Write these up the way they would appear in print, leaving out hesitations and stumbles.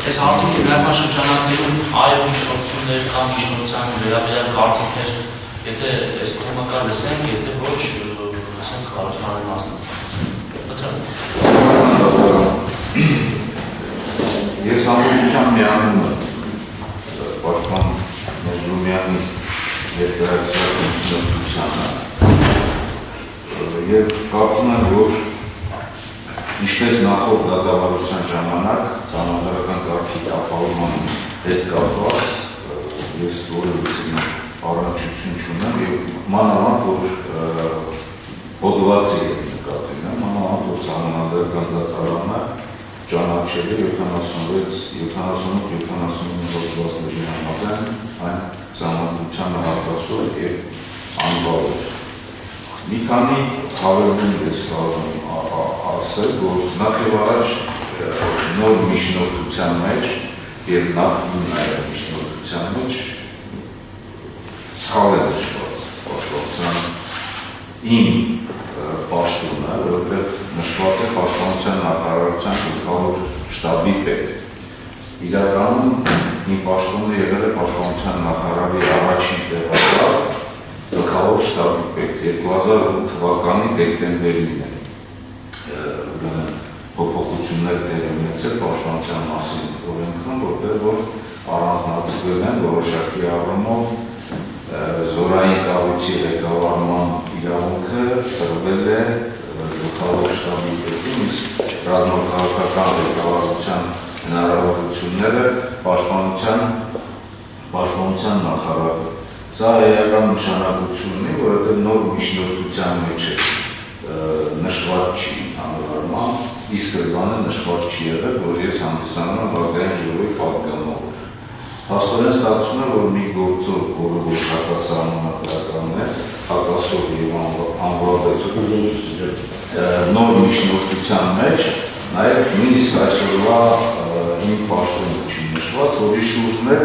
Այս հարցի ներկայաշրջանակներում այլ միջնորդություններ կամ միջնորդության վերաբերյալ կարծիքներ, եթե այս կողմնակար լսենք, եթե ոչ, լսենք Հարությունյանի մասնացած։ Ես ամբողջությամբ միանում եմ պաշտպան Մեժլումյանի ներկայացրած միջնորդությանը և կարծում եմ, որ ինչպես նախորդ դատավարության ժամանակ ծանոթական կարգի ապահովման հետ կապված ես որևէ առնչություն չունեմ և մանավանդ որ հոդվածի հետ նկատի ունեմ, մանավանդ որ Սահմանադրական դատարանը ճանաչել է 78-79 հոդվածների համաձայն այն Սահմանադրությանը հատկացող և անբավեր։ Մի քանի հավելում ես կարող եմ ասել, որ նախ և առաջ նոր միջնորդության մեջ և նախին միջնորդության մեջ սխալ է նշված պաշտպանության իմ պաշտոնը, որովհետև նշված է պաշտպանության նախարարության գլխավոր շտաբի պետ։ Իրականում իմ պաշտոնը եղել է պաշտպանության նախարարի առաջին տեղակալ գլխավոր շտաբի պետ 2008 թվականի դեկտեմբերին է փոփոխություններ դեր ունեցել պաշտպանության մասին օրենքում, որտեղ որ առանձնացվել են որոշակի առումով զորային կառույցի ղեկավարման իրավունքը տրվել է գլխավոր շտաբի պետին, իսկ ռազմաքաղաքական ղեկավարության հնարավորությունները պաշտպանության նախարարը։ Սա էական նշանակություն ունի, որովհետև նոր միջնորդության մեջ է նշված չի հանրարման, իսկ բանը նշված չի եղել, որ ես հանդիսանում եմ ազգային ժողովի պատգամավոր։ Հաստորեն ստացվում է, որ մի գործով, որը որ հակասահմանադրական է, հակասող և անվավեց նոր միջնորդության մեջ, նաև նույնիսկ այսօրվա իմ պաշտոնը չի նշված, որի շուրջն է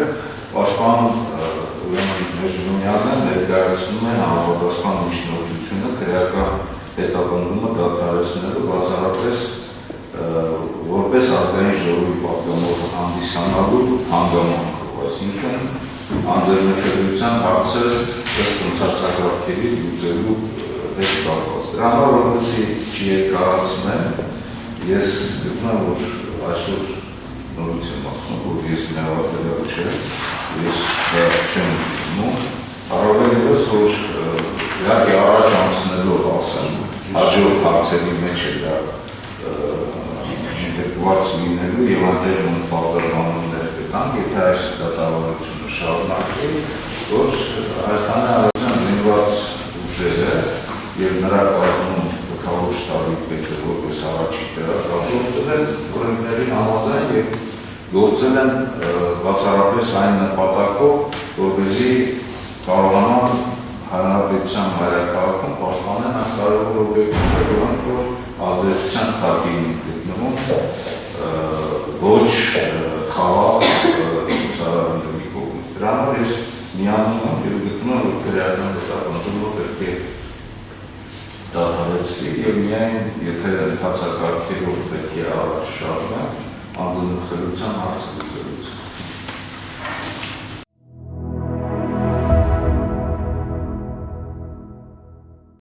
պաշտպան Մեժլումյանը ներկայացնում է համապատասխան միջնորդությունը քրեական հետապնդումը դադարեցնելու բացառապես որպես ազգային ժողովի պատգամավոր հանդիսանալու հանգամանքով, այսինքն անձեռնքելիության հարցեր ըստ ընթացակարգերի լուծելու հետ կապված։ Դրա համար որպեսզի չերկարացնեմ, ես գտնում եմ, որ այսօր նորից եմ ասում, որ ես միավորվել չեմ, ես չեմ գտնում, առավել ևս, որ իհարկե առաջ անցնելով ասեմ, հաջորդ հարցերի մեջ է դա դեպված լինելու և այնտեղ պարտավորություններ կտանք, եթե այս դատավարությունը շարունակվի, որ Հայաստանի Հանրապետության զինված ուժերը և նրա կազմում գլխավոր շտաբի պետը որպես առաջին տեղակալ օրենքների համաձայն և գործել են բացառապես այն նպատակով, որպեսզի կարողանան Հանրապետության մայրաքաղաքում պաշտպանել այս կարևոր օբյեկտները, որոնք որ ազդեցության թափին գտնվում ոչ խաղաղ ցուցարարների կողմից։ Դրա համար ես միանում եմ և գտնում եմ, որ քրեական հետապնդումը պետք է դադարեցվի և միայն եթե ընթացակարգերով պետք է առաջ շարժվենք անձնախելության հարցը լուծելուց։